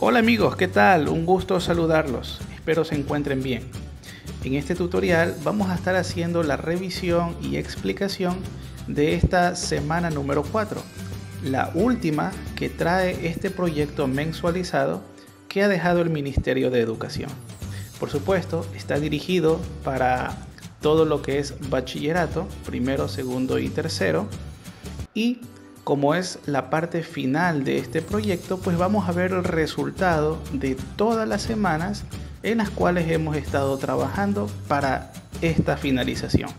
Hola amigos, ¿qué tal? Un gusto saludarlos. Espero se encuentren bien. En este tutorial vamos a estar haciendo la revisión y explicación de esta semana número 4, la última que trae este proyecto mensualizado que ha dejado el Ministerio de Educación. Por supuesto, está dirigido para todo lo que es bachillerato, primero, segundo y tercero, y como es la parte final de este proyecto, pues vamos a ver el resultado de todas las semanas en las cuales hemos estado trabajando para esta finalización.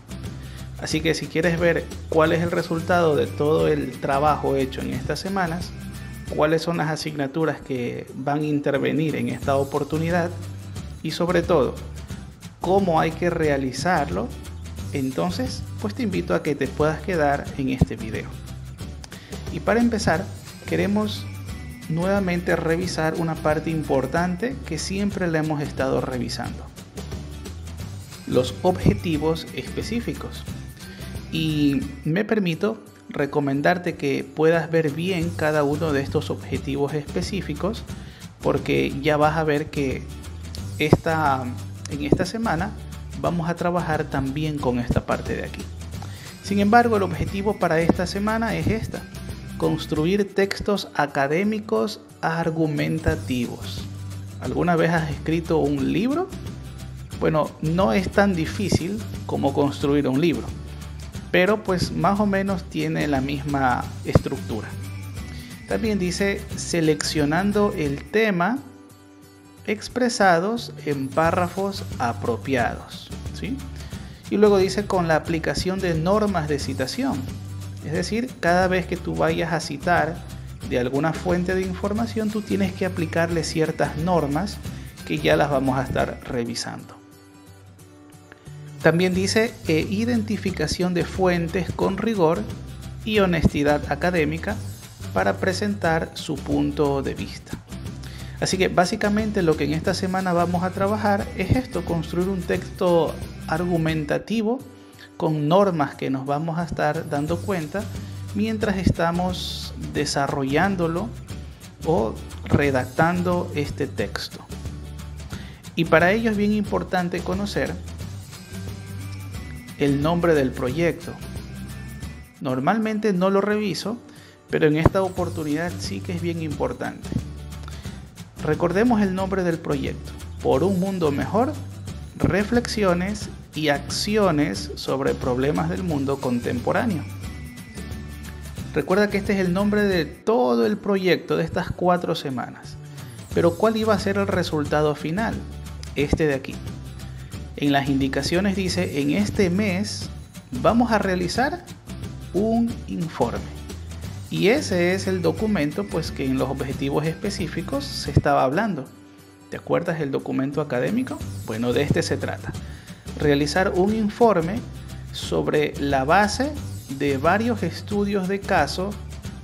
Así que si quieres ver cuál es el resultado de todo el trabajo hecho en estas semanas, cuáles son las asignaturas que van a intervenir en esta oportunidad y sobre todo cómo hay que realizarlo, entonces pues te invito a que te puedas quedar en este video. Y para empezar, queremos nuevamente revisar una parte importante que siempre la hemos estado revisando: los objetivos específicos. Y me permito recomendarte que puedas ver bien cada uno de estos objetivos específicos, porque ya vas a ver que en esta semana vamos a trabajar también con esta parte de aquí. Sin embargo, el objetivo para esta semana es construir textos académicos argumentativos. ¿Alguna vez has escrito un libro? Bueno, no es tan difícil como construir un libro, pero pues más o menos tiene la misma estructura. También dice seleccionando el tema expresados en párrafos apropiados, ¿sí? Y luego dice con la aplicación de normas de citación. Es decir, cada vez que tú vayas a citar de alguna fuente de información, tú tienes que aplicarle ciertas normas que ya las vamos a estar revisando. También dice identificación de fuentes con rigor y honestidad académica para presentar su punto de vista. Así que básicamente lo que en esta semana vamos a trabajar es construir un texto argumentativo con normas que nos vamos a estar dando cuenta mientras estamos desarrollándolo o redactando este texto. Y para ello es bien importante conocer el nombre del proyecto. Normalmente no lo reviso, pero en esta oportunidad sí que es bien importante. Recordemos el nombre del proyecto: Por un mundo mejor, reflexiones y acciones sobre problemas del mundo contemporáneo. Recuerda que este es el nombre de todo el proyecto de estas 4 semanas. Pero ¿cuál iba a ser el resultado final? Este de aquí. En las indicaciones dice: en este mes vamos a realizar un informe. Y ese es el documento pues que en los objetivos específicos se estaba hablando. ¿Te acuerdas el documento académico? Bueno, de este se trata. Realizar un informe sobre la base de varios estudios de caso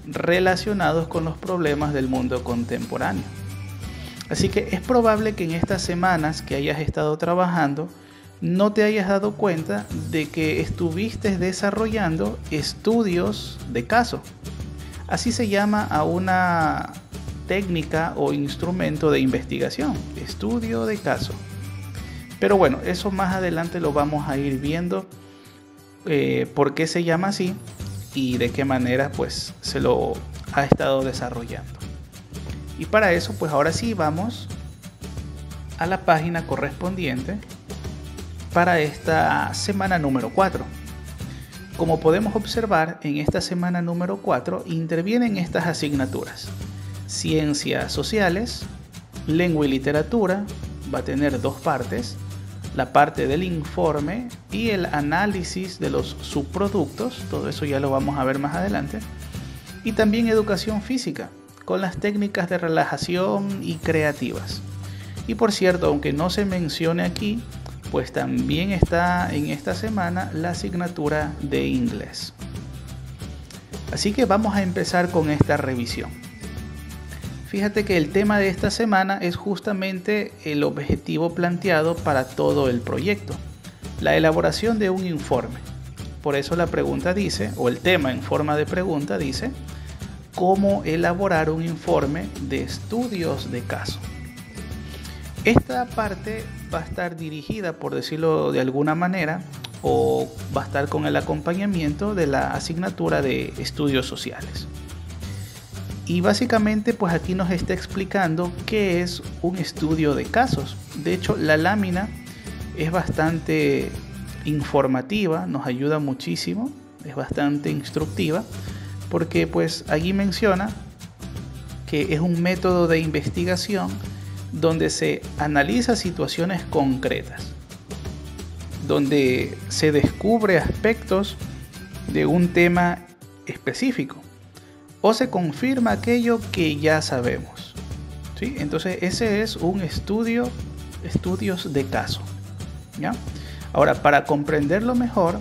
relacionados con los problemas del mundo contemporáneo. Así que es probable que en estas semanas que hayas estado trabajando no te hayas dado cuenta de que estuviste desarrollando estudios de caso. Así se llama a una técnica o instrumento de investigación: estudio de caso. Pero bueno, eso más adelante lo vamos a ir viendo, por qué se llama así y de qué manera pues se lo ha estado desarrollando. Y para eso pues ahora sí vamos a la página correspondiente para esta semana número 4. Como podemos observar, en esta semana número 4 intervienen estas asignaturas: Ciencias Sociales, Lengua y Literatura, va a tener 2 partes, la parte del informe y el análisis de los subproductos, todo eso ya lo vamos a ver más adelante, y también Educación Física, con las técnicas de relajación y creativas. Y por cierto, aunque no se mencione aquí, pues también está en esta semana la asignatura de inglés. Así que vamos a empezar con esta revisión. Fíjate que el tema de esta semana es justamente el objetivo planteado para todo el proyecto: la elaboración de un informe. Por eso la pregunta dice, o el tema en forma de pregunta dice: cómo elaborar un informe de estudios de caso. Esta parte va a estar dirigida, por decirlo de alguna manera, o va a estar con el acompañamiento de la asignatura de estudios sociales. Y básicamente pues aquí nos está explicando qué es un estudio de casos. De hecho, la lámina es bastante informativa, nos ayuda muchísimo, es bastante instructiva, porque pues allí menciona que es un método de investigación donde se analiza situaciones concretas, donde se descubre aspectos de un tema específico o se confirma aquello que ya sabemos, ¿sí? Entonces ese es un estudios de caso, ¿ya? Ahora, para comprenderlo mejor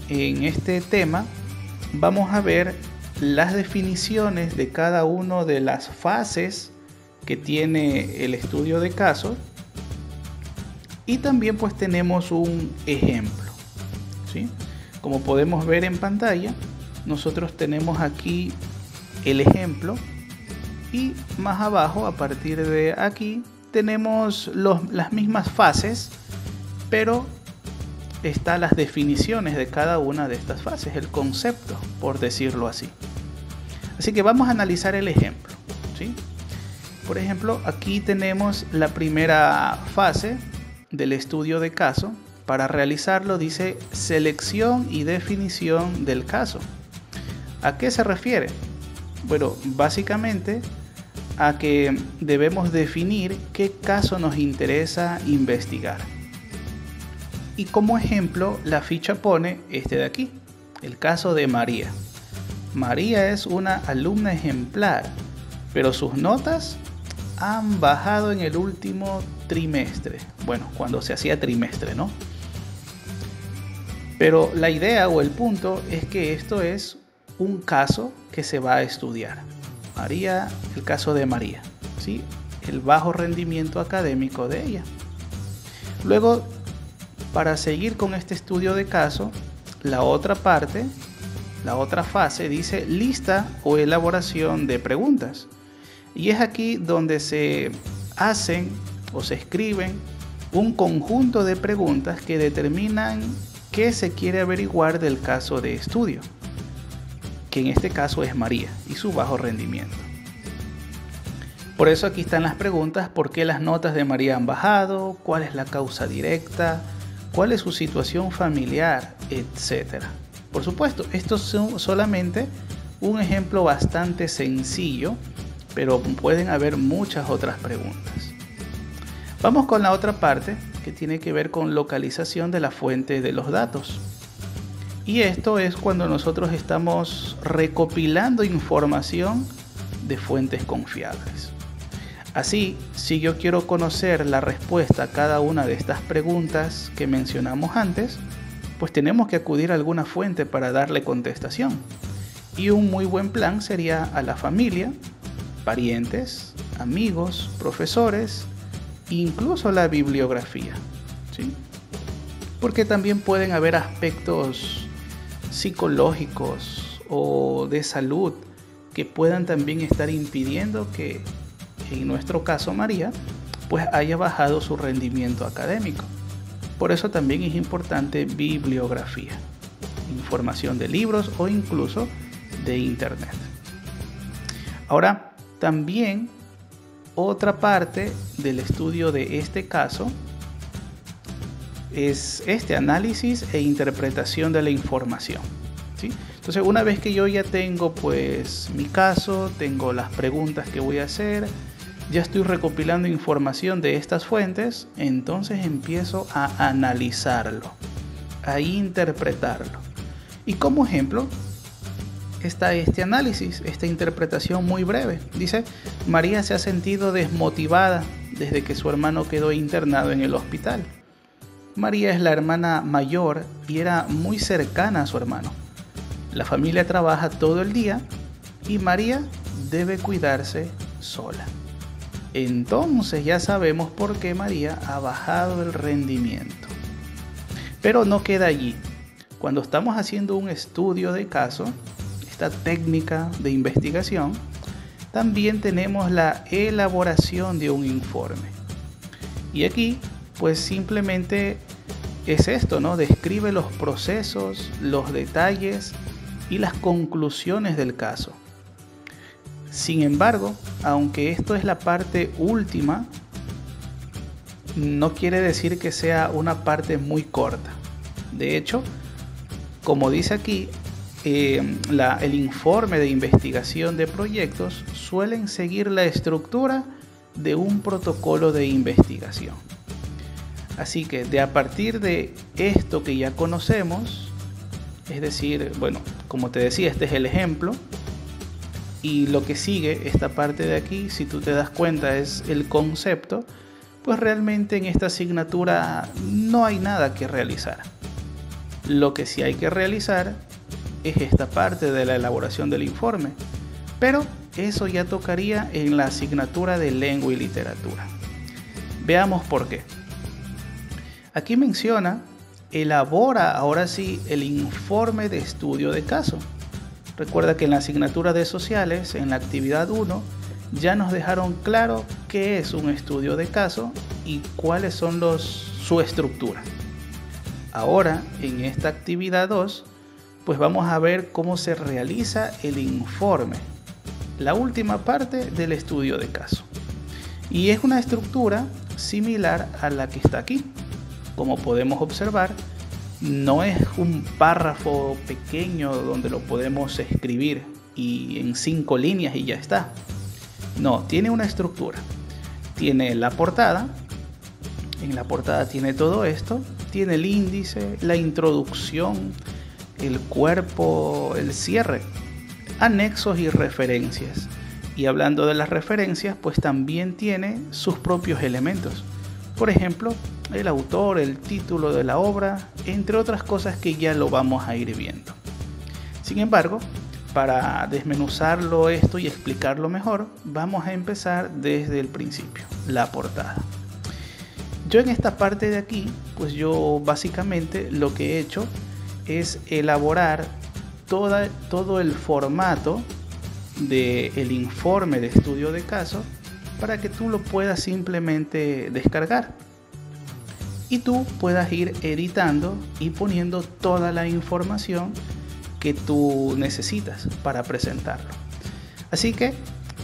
en este tema, vamos a ver las definiciones de cada una de las fases que tiene el estudio de caso, y también pues tenemos un ejemplo, ¿sí? Como podemos ver en pantalla, nosotros tenemos aquí el ejemplo, y más abajo, a partir de aquí, tenemos las mismas fases, pero están las definiciones de cada una de estas fases, el concepto, por decirlo así. Así que vamos a analizar el ejemplo, ¿sí? Por ejemplo, aquí tenemos la primera fase del estudio de caso. Para realizarlo dice selección y definición del caso. ¿A qué se refiere? Bueno, básicamente a que debemos definir qué caso nos interesa investigar. Y como ejemplo, la ficha pone este de aquí, el caso de María. María es una alumna ejemplar, pero sus notas han bajado en el último trimestre. Bueno, cuando se hacía trimestre, ¿no? Pero la idea o el punto es que esto es un caso que se va a estudiar. María, el caso de María, ¿sí? El bajo rendimiento académico de ella. Luego, para seguir con este estudio de caso, la otra parte, la otra fase dice lista o elaboración de preguntas. Y es aquí donde se hacen o se escriben un conjunto de preguntas que determinan qué se quiere averiguar del caso de estudio, que en este caso es María y su bajo rendimiento. Por eso aquí están las preguntas: ¿por qué las notas de María han bajado? ¿Cuál es la causa directa? ¿Cuál es su situación familiar? Etcétera. Por supuesto, esto es solamente un ejemplo bastante sencillo, pero pueden haber muchas otras preguntas. Vamos con la otra parte, que tiene que ver con localización de la fuente de los datos. Y esto es cuando nosotros estamos recopilando información de fuentes confiables. Así, si yo quiero conocer la respuesta a cada una de estas preguntas que mencionamos antes, pues tenemos que acudir a alguna fuente para darle contestación. Y un muy buen plan sería a la familia, parientes, amigos, profesores, incluso la bibliografía, ¿sí? Porque también pueden haber aspectos psicológicos o de salud que puedan también estar impidiendo que, en nuestro caso María, pues haya bajado su rendimiento académico. Por eso también es importante bibliografía, información de libros o incluso de internet. Ahora, también otra parte del estudio de este caso es este análisis e interpretación de la información, ¿sí? Entonces, una vez que yo ya tengo pues mi caso, tengo las preguntas que voy a hacer, ya estoy recopilando información de estas fuentes, entonces empiezo a analizarlo, a interpretarlo. Y como ejemplo está este análisis, esta interpretación muy breve. Dice: María se ha sentido desmotivada desde que su hermano quedó internado en el hospital. María es la hermana mayor y era muy cercana a su hermano. La familia trabaja todo el día y María debe cuidarse sola. Entonces ya sabemos por qué María ha bajado el rendimiento. Pero no queda allí. Cuando estamos haciendo un estudio de caso, esta técnica de investigación, también tenemos la elaboración de un informe. Y aquí pues simplemente es esto, ¿no? Describe los procesos, los detalles y las conclusiones del caso. Sin embargo, aunque esto es la parte última, no quiere decir que sea una parte muy corta. De hecho, como dice aquí, el informe de investigación de proyectos suelen seguir la estructura de un protocolo de investigación. Así que a partir de esto que ya conocemos, es decir, bueno, como te decía, este es el ejemplo, y lo que sigue, esta parte de aquí, si tú te das cuenta, es el concepto, pues realmente en esta asignatura no hay nada que realizar. Lo que sí hay que realizar es esta parte de la elaboración del informe, pero eso ya tocaría en la asignatura de lengua y literatura. Veamos por qué. Aquí menciona, elabora ahora sí el informe de estudio de caso. Recuerda que en la asignatura de sociales, en la actividad 1, ya nos dejaron claro qué es un estudio de caso y cuáles son su estructura. Ahora, en esta actividad 2, pues vamos a ver cómo se realiza el informe, la última parte del estudio de caso. Y es una estructura similar a la que está aquí. Como podemos observar, no es un párrafo pequeño donde lo podemos escribir y en 5 líneas y ya está. No, tiene una estructura. Tiene la portada. En la portada tiene todo esto. Tiene el índice, la introducción, el cuerpo, el cierre, anexos y referencias. Y hablando de las referencias, pues también tiene sus propios elementos. Por ejemplo, el autor, el título de la obra, entre otras cosas que ya lo vamos a ir viendo. Sin embargo, para desmenuzarlo esto y explicarlo mejor, vamos a empezar desde el principio, la portada. Yo en esta parte de aquí, pues yo básicamente lo que he hecho es elaborar todo el formato del informe de estudio de caso para que tú lo puedas simplemente descargar y tú puedas ir editando y poniendo toda la información que tú necesitas para presentarlo. Así que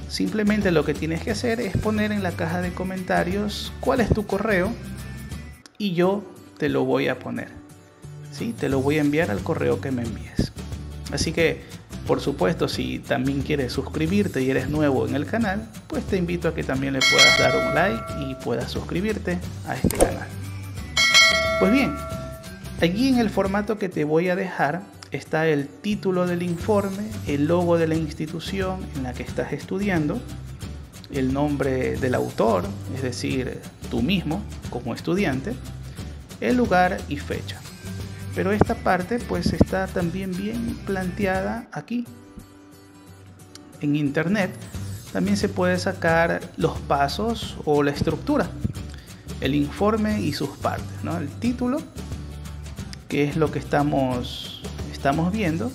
simplemente lo que tienes que hacer es poner en la caja de comentarios cuál es tu correo y yo te lo voy a poner. ¿Sí? Te lo voy a enviar al correo que me envíes. Así que, por supuesto, si también quieres suscribirte y eres nuevo en el canal, pues te invito a que también le puedas dar un like y puedas suscribirte a este canal. Pues bien, allí en el formato que te voy a dejar está el título del informe, el logo de la institución en la que estás estudiando, el nombre del autor, es decir, tú mismo como estudiante, el lugar y fecha. Pero esta parte pues está también bien planteada aquí. En internet también se puede sacar los pasos o la estructura, el informe y sus partes, ¿no? El título, que es lo que estamos viendo,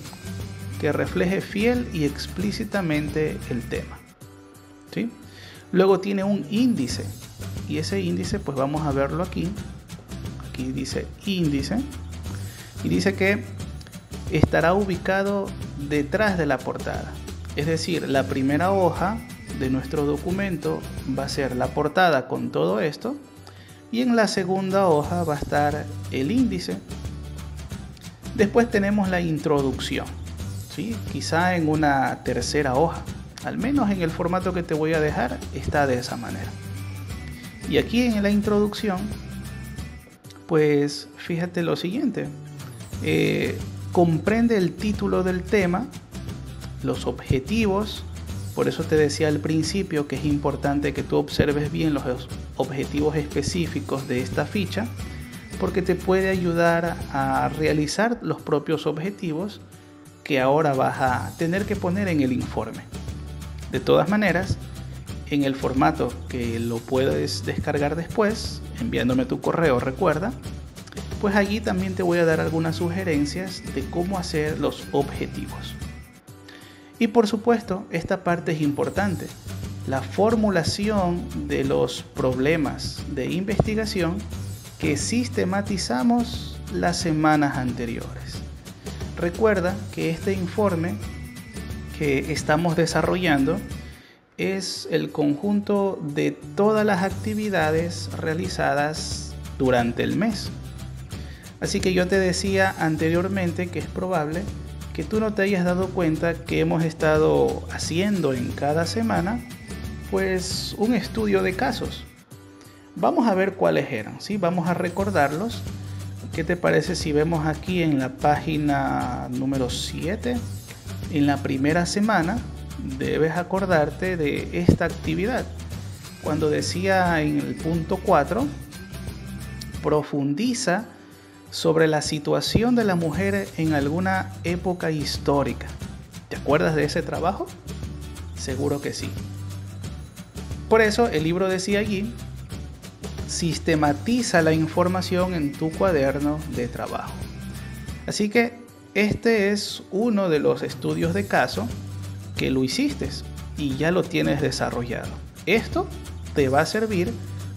que refleje fiel y explícitamente el tema, ¿sí? Luego tiene un índice y ese índice pues vamos a verlo aquí. Aquí dice índice. Y dice que estará ubicado detrás de la portada. Es decir, la primera hoja de nuestro documento va a ser la portada con todo esto. Y en la segunda hoja va a estar el índice. Después tenemos la introducción, ¿sí? Quizá en una tercera hoja. Al menos en el formato que te voy a dejar está de esa manera. Y aquí en la introducción, pues fíjate lo siguiente. Comprende el título del tema, los objetivos. Por eso te decía al principio que es importante que tú observes bien los objetivos específicos de esta ficha, porque te puede ayudar a realizar los propios objetivos que ahora vas a tener que poner en el informe. De todas maneras, en el formato que lo puedes descargar después, enviándome tu correo, recuerda, pues allí también te voy a dar algunas sugerencias de cómo hacer los objetivos. Y por supuesto, esta parte es importante. La formulación de los problemas de investigación que sistematizamos las semanas anteriores. Recuerda que este informe que estamos desarrollando es el conjunto de todas las actividades realizadas durante el mes. Así que yo te decía anteriormente que es probable que tú no te hayas dado cuenta que hemos estado haciendo en cada semana pues un estudio de casos. Vamos a ver cuáles eran, ¿sí? Vamos a recordarlos. ¿Qué te parece si vemos aquí en la página número 7? En la primera semana debes acordarte de esta actividad. Cuando decía en el punto 4, profundiza sobre la situación de la mujer en alguna época histórica. ¿Te acuerdas de ese trabajo? Seguro que sí. Por eso el libro decía allí, sistematiza la información en tu cuaderno de trabajo. Así que este es uno de los estudios de caso que lo hiciste y ya lo tienes desarrollado. Esto te va a servir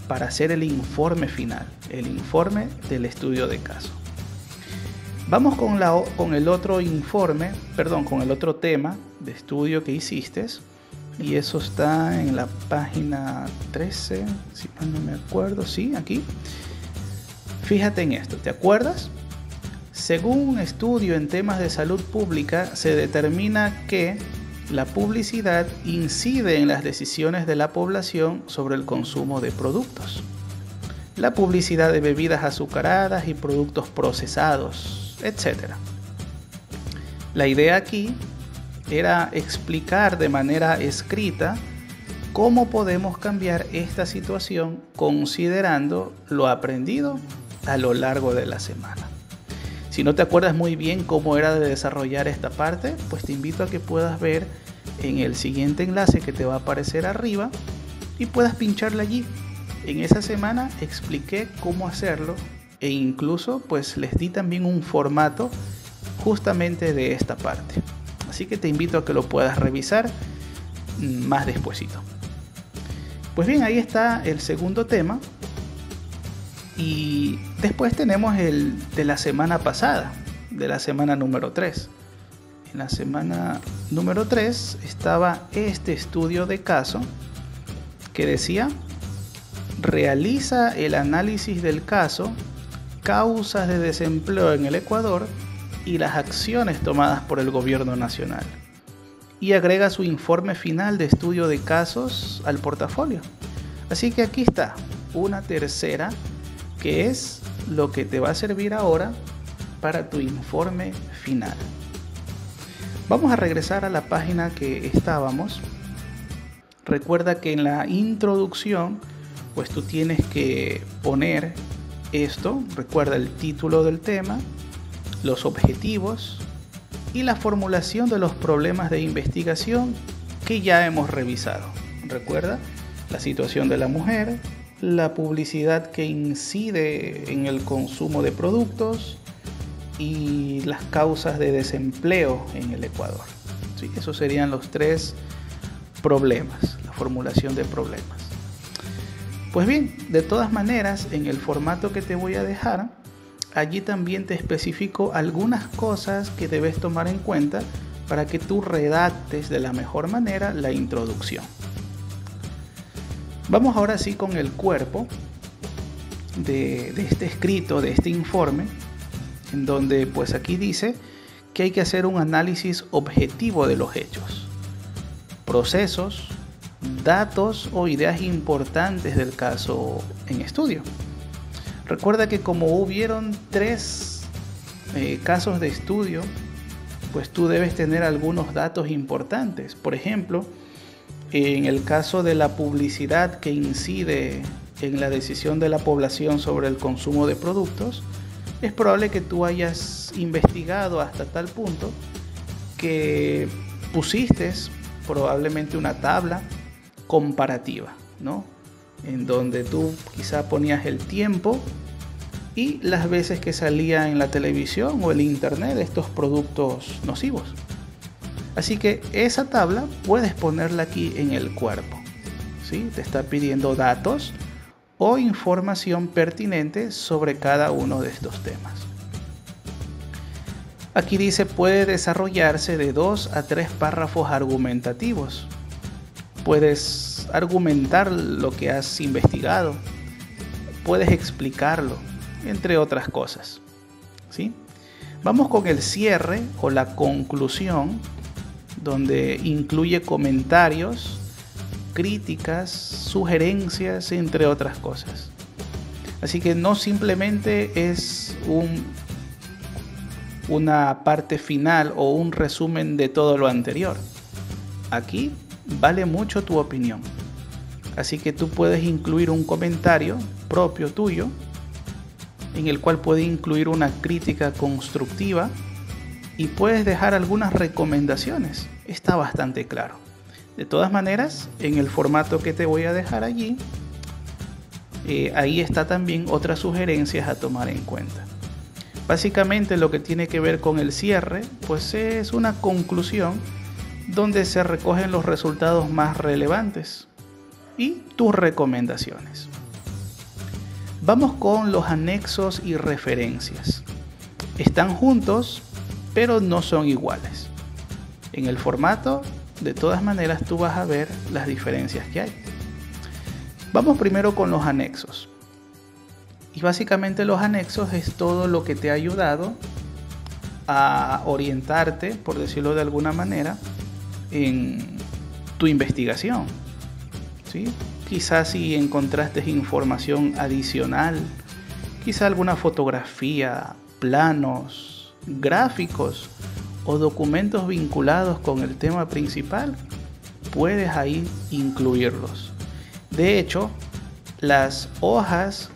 para hacer el informe final, el informe del estudio de caso. Vamos con el otro informe, con el otro tema de estudio que hiciste. Y eso está en la página 13, si mal no me acuerdo, sí, aquí. Fíjate en esto, ¿te acuerdas? Según un estudio en temas de salud pública, se determina que la publicidad incide en las decisiones de la población sobre el consumo de productos. La publicidad de bebidas azucaradas y productos procesados, etc. La idea aquí era explicar de manera escrita cómo podemos cambiar esta situación considerando lo aprendido a lo largo de la semana. Si no te acuerdas muy bien cómo era de desarrollar esta parte, pues te invito a que puedas ver en el siguiente enlace que te va a aparecer arriba y puedas pincharle allí. En esa semana expliqué cómo hacerlo e incluso pues les di también un formato justamente de esta parte. Así que te invito a que lo puedas revisar más despuesito. Pues bien, ahí está el segundo tema. Y después tenemos el de la semana pasada, de la semana número 3. En la semana número 3 estaba este estudio de caso que decía: realiza el análisis del caso, causas de desempleo en el Ecuador y las acciones tomadas por el gobierno nacional. Y agrega su informe final de estudio de casos al portafolio. Así que aquí está una tercera que es lo que te va a servir ahora para tu informe final. Vamos a regresar a la página que estábamos. Recuerda que en la introducción pues tú tienes que poner esto. Recuerda el título del tema, los objetivos y la formulación de los problemas de investigación que ya hemos revisado. Recuerda la situación de la mujer, la publicidad que incide en el consumo de productos y las causas de desempleo en el Ecuador. Sí, esos serían los 3 problemas, la formulación de problemas. Pues bien, de todas maneras, en el formato que te voy a dejar, allí también te especifico algunas cosas que debes tomar en cuenta para que tú redactes de la mejor manera la introducción. Vamos ahora sí con el cuerpo de este escrito, de este informe, en donde pues aquí dice que hay que hacer un análisis objetivo de los hechos, procesos, datos o ideas importantes del caso en estudio. Recuerda que como hubieron 3 casos de estudio, pues tú debes tener algunos datos importantes. Por ejemplo, en el caso de la publicidad que incide en la decisión de la población sobre el consumo de productos, es probable que tú hayas investigado hasta tal punto que pusiste probablemente una tabla comparativa, ¿no? En donde tú quizá ponías el tiempo y las veces que salía en la televisión o el internet de estos productos nocivos. Así que esa tabla puedes ponerla aquí en el cuerpo, ¿sí? Te está pidiendo datos o información pertinente sobre cada uno de estos temas. Aquí dice puede desarrollarse de 2 a 3 párrafos argumentativos. Puedes argumentar lo que has investigado, puedes explicarlo, entre otras cosas, ¿sí? Vamos con el cierre o la conclusión, donde incluye comentarios, críticas, sugerencias, entre otras cosas. Así que no simplemente es una parte final o un resumen de todo lo anterior. Aquí vale mucho tu opinión. Así que tú puedes incluir un comentario propio tuyo, en el cual puede incluir una crítica constructiva y puedes dejar algunas recomendaciones. Está bastante claro. De todas maneras, en el formato que te voy a dejar allí, ahí está también otras sugerencias a tomar en cuenta. Básicamente lo que tiene que ver con el cierre, pues es una conclusión donde se recogen los resultados más relevantes y tus recomendaciones. Vamos con los anexos y referencias. Están juntos, pero no son iguales. En el formato, de todas maneras, tú vas a ver las diferencias que hay. Vamos primero con los anexos. Y básicamente los anexos es todo lo que te ha ayudado a orientarte, por decirlo de alguna manera, en tu investigación, ¿sí? Quizás si encontraste información adicional, quizá alguna fotografía, planos, gráficos o documentos vinculados con el tema principal, puedes ahí incluirlos. De hecho, las hojas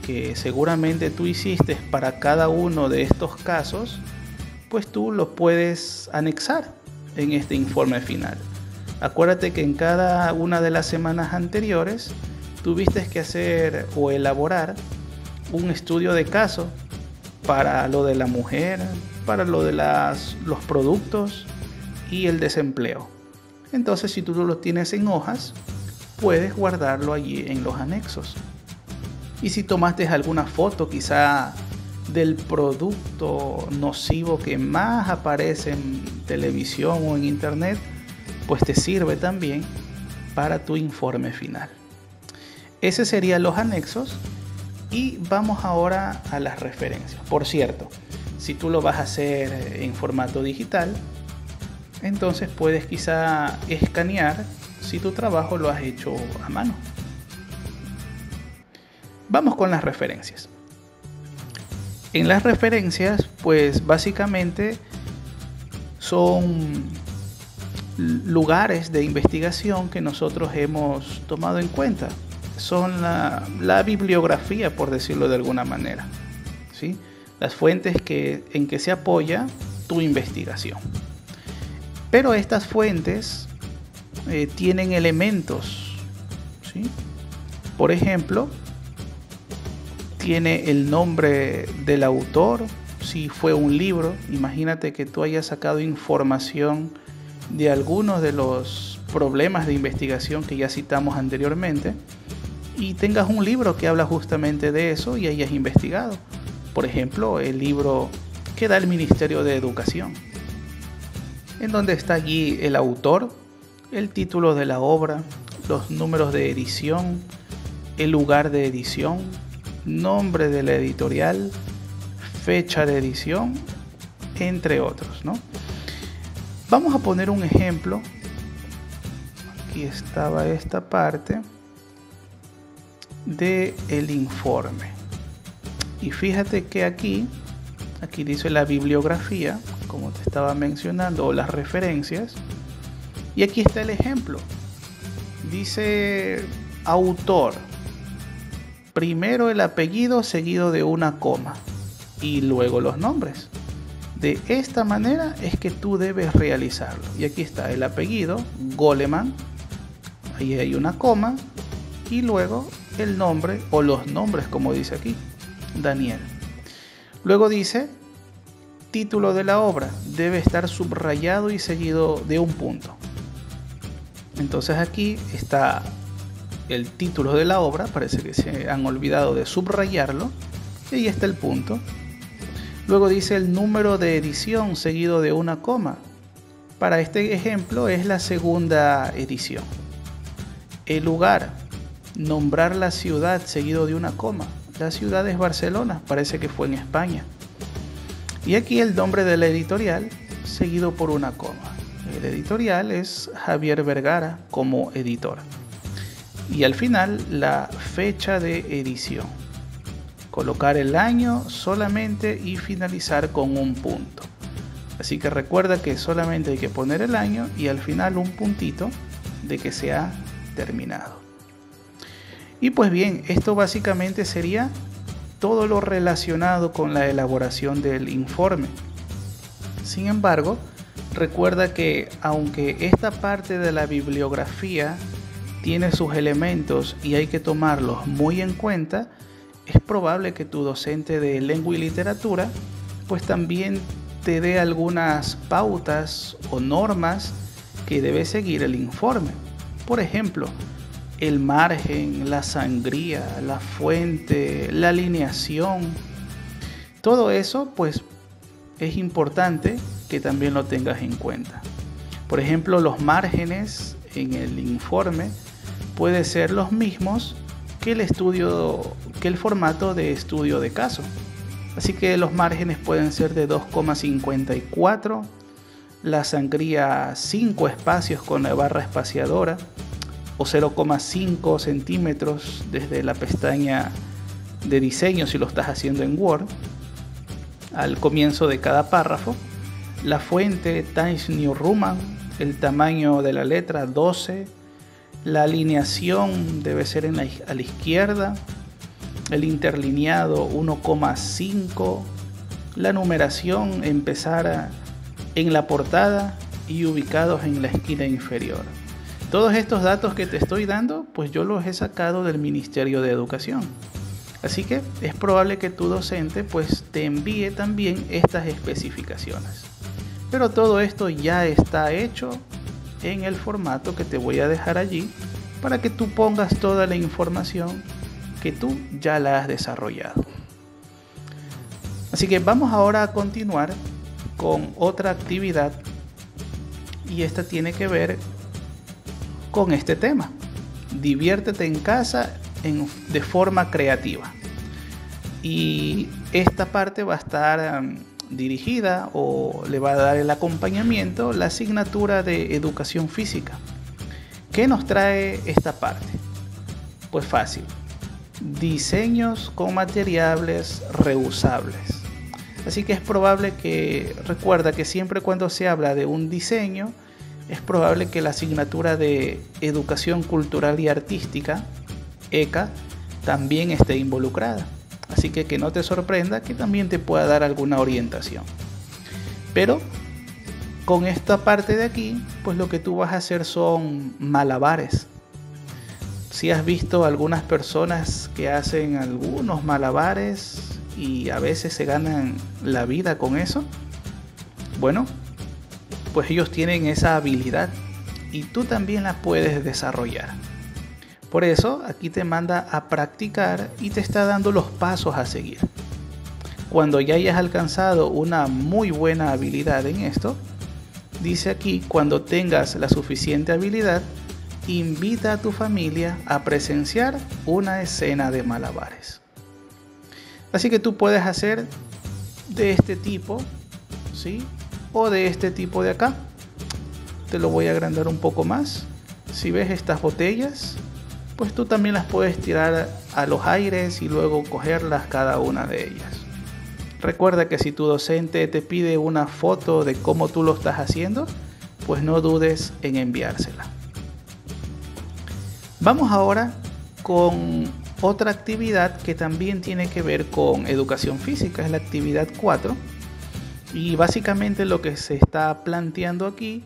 que seguramente tú hiciste para cada uno de estos casos, pues tú los puedes anexar en este informe final. Acuérdate que en cada una de las semanas anteriores tuviste que hacer o elaborar un estudio de caso para lo de la mujer, para lo de los productos y el desempleo. Entonces, si tú lo tienes en hojas, puedes guardarlo allí en los anexos. Y si tomaste alguna foto quizá del producto nocivo que más aparece en televisión o en internet, pues te sirve también para tu informe final. Ese serían los anexos y vamos ahora a las referencias. Por cierto, si tú lo vas a hacer en formato digital, entonces puedes quizá escanear si tu trabajo lo has hecho a mano. Vamos con las referencias. En las referencias, pues básicamente son lugares de investigación que nosotros hemos tomado en cuenta. Son la bibliografía, por decirlo de alguna manera, ¿sí? Las fuentes en que se apoya tu investigación. Pero estas fuentes tienen elementos, ¿sí? Por ejemplo, tiene el nombre del autor, si fue un libro. Imagínate que tú hayas sacado información de algunos de los problemas de investigación que ya citamos anteriormente y tengas un libro que habla justamente de eso y hayas investigado. Por ejemplo, el libro que da el Ministerio de Educación, en donde está allí el autor, el título de la obra, los números de edición, el lugar de edición, nombre de la editorial, fecha de edición, entre otros, ¿no? Vamos a poner un ejemplo. Aquí estaba esta parte del informe. Y fíjate que aquí dice la bibliografía, como te estaba mencionando, o las referencias. Y aquí está el ejemplo. Dice autor. Primero el apellido seguido de una coma y luego los nombres. De esta manera es que tú debes realizarlo. Y aquí está el apellido, Goleman. Ahí hay una coma y luego el nombre o los nombres, como dice aquí, Daniel. Luego dice título de la obra debe estar subrayado y seguido de un punto. Entonces aquí está el título de la obra, parece que se han olvidado de subrayarlo, y ahí está el punto. Luego dice el número de edición seguido de una coma. Para este ejemplo es la segunda edición. El lugar, nombrar la ciudad seguido de una coma. La ciudad es Barcelona, parece que fue en España. Y aquí el nombre de la editorial seguido por una coma. El editorial es Javier Vergara como editor. Y al final la fecha de edición. Colocar el año solamente y finalizar con un punto. Así que recuerda que solamente hay que poner el año y al final un puntito de que se ha terminado. Y pues bien, esto básicamente sería todo lo relacionado con la elaboración del informe. Sin embargo, recuerda que aunque esta parte de la bibliografía tiene sus elementos y hay que tomarlos muy en cuenta, es probable que tu docente de lengua y literatura pues también te dé algunas pautas o normas que debe seguir el informe. Por ejemplo, el margen, la sangría, la fuente, la alineación. Todo eso pues es importante que también lo tengas en cuenta. Por ejemplo, los márgenes en el informe pueden ser los mismos que el formato de estudio de caso. Así que los márgenes pueden ser de 2,54, la sangría 5 espacios con la barra espaciadora o 0,5 centímetros desde la pestaña de diseño si lo estás haciendo en Word al comienzo de cada párrafo. La fuente Times New Roman, el tamaño de la letra 12, la alineación debe ser a la izquierda, el interlineado 1,5, la numeración empezar en la portada y ubicados en la esquina inferior. Todos estos datos que te estoy dando, pues yo los he sacado del Ministerio de Educación. Así que es probable que tu docente pues te envíe también estas especificaciones. Pero todo esto ya está hecho en el formato que te voy a dejar allí para que tú pongas toda la información que tú ya la has desarrollado. Así que vamos ahora a continuar con otra actividad y esta tiene que ver con este tema. Diviértete en casa de forma creativa. Y esta parte va a estar dirigida o le va a dar el acompañamiento la asignatura de educación física. ¿Qué nos trae esta parte? Pues fácil. Diseños con materiales reusables. Así que es probable que, recuerda que siempre cuando se habla de un diseño, es probable que la asignatura de Educación Cultural y Artística, ECA, también esté involucrada. Así que no te sorprenda que también te pueda dar alguna orientación. Pero con esta parte de aquí, pues lo que tú vas a hacer son malabares. Si has visto algunas personas que hacen algunos malabares y a veces se ganan la vida con eso, bueno, pues ellos tienen esa habilidad y tú también la puedes desarrollar. Por eso aquí te manda a practicar y te está dando los pasos a seguir. Cuando ya hayas alcanzado una muy buena habilidad en esto, dice aquí, cuando tengas la suficiente habilidad, invita a tu familia a presenciar una escena de malabares. Así que tú puedes hacer de este tipo, ¿sí? O de este tipo de acá. Te lo voy a agrandar un poco más. Si ves estas botellas, pues tú también las puedes tirar a los aires y luego cogerlas cada una de ellas. Recuerda que si tu docente te pide una foto de cómo tú lo estás haciendo, pues no dudes en enviársela. Vamos ahora con otra actividad que también tiene que ver con educación física, es la actividad 4. Y básicamente lo que se está planteando aquí,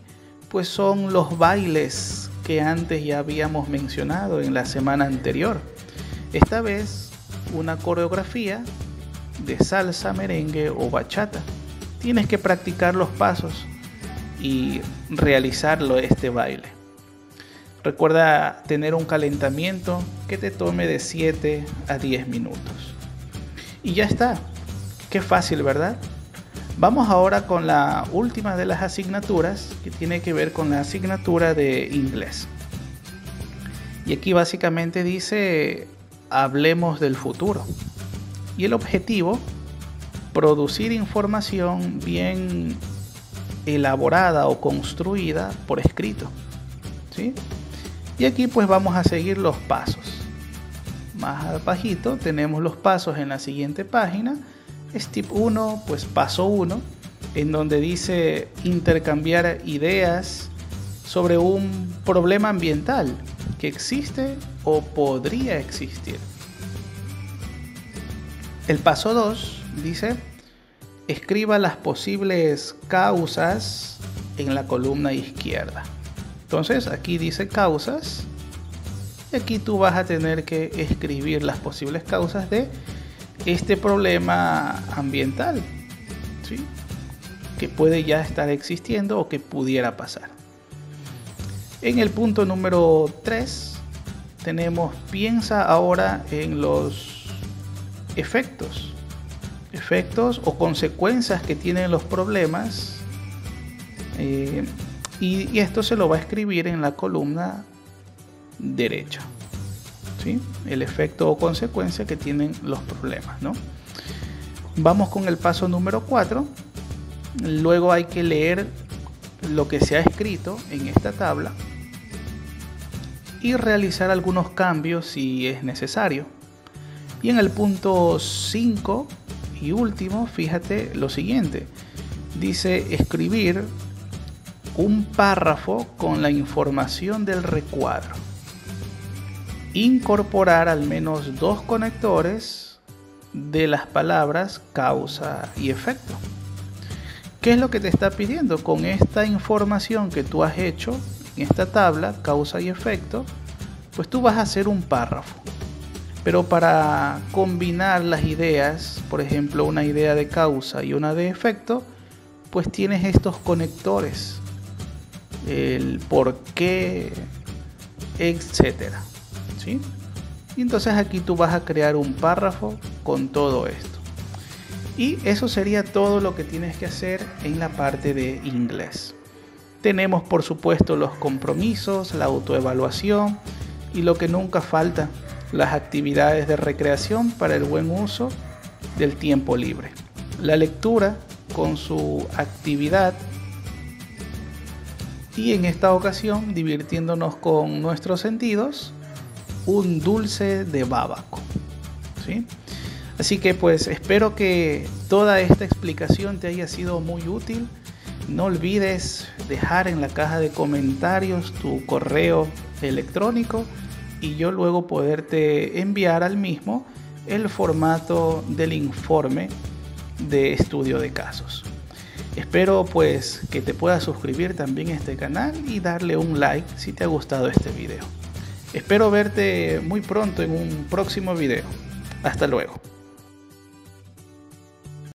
pues son los bailes que antes ya habíamos mencionado en la semana anterior. Esta vez una coreografía de salsa, merengue o bachata. tienes que practicar los pasos y realizarlo este baile. Recuerda tener un calentamiento que te tome de 7 a 10 minutos. Y ya está. Qué fácil, ¿verdad? Vamos ahora con la última de las asignaturas, que tiene que ver con la asignatura de inglés. Y aquí básicamente dice, hablemos del futuro. Y el objetivo, producir información bien elaborada o construida por escrito, ¿sí? Y aquí pues vamos a seguir los pasos. Más abajito tenemos los pasos en la siguiente página. Step 1, pues paso 1, en donde dice intercambiar ideas sobre un problema ambiental que existe o podría existir. El paso 2 dice, escriba las posibles causas en la columna izquierda. Entonces aquí dice causas y aquí tú vas a tener que escribir las posibles causas de este problema ambiental, ¿sí? Que puede ya estar existiendo o que pudiera pasar. En el punto número 3 tenemos, piensa ahora en los efectos o consecuencias que tienen los problemas, y esto se lo va a escribir en la columna derecha, ¿sí? El efecto o consecuencia que tienen los problemas, ¿no? Vamos con el paso número 4. Luego hay que leer lo que se ha escrito en esta tabla y realizar algunos cambios si es necesario. Y en el punto 5 y último, fíjate lo siguiente. Dice escribir un párrafo con la información del recuadro. Incorporar al menos 2 conectores de las palabras causa y efecto. ¿Qué es lo que te está pidiendo? Con esta información que tú has hecho en esta tabla, causa y efecto, pues tú vas a hacer un párrafo. Pero para combinar las ideas, por ejemplo, una idea de causa y una de efecto, pues tienes estos conectores, el por qué, etcétera, ¿sí? Y entonces aquí tú vas a crear un párrafo con todo esto. Y eso sería todo lo que tienes que hacer en la parte de inglés. Tenemos, por supuesto, los compromisos, la autoevaluación y lo que nunca falta, las actividades de recreación para el buen uso del tiempo libre. La lectura con su actividad y en esta ocasión divirtiéndonos con nuestros sentidos, un dulce de Bábaco, ¿sí? Así que pues espero que toda esta explicación te haya sido muy útil. No olvides dejar en la caja de comentarios tu correo electrónico y yo luego poderte enviar al mismo el formato del informe de estudio de casos. Espero pues que te puedas suscribir también a este canal y darle un like si te ha gustado este video. Espero verte muy pronto en un próximo video. Hasta luego.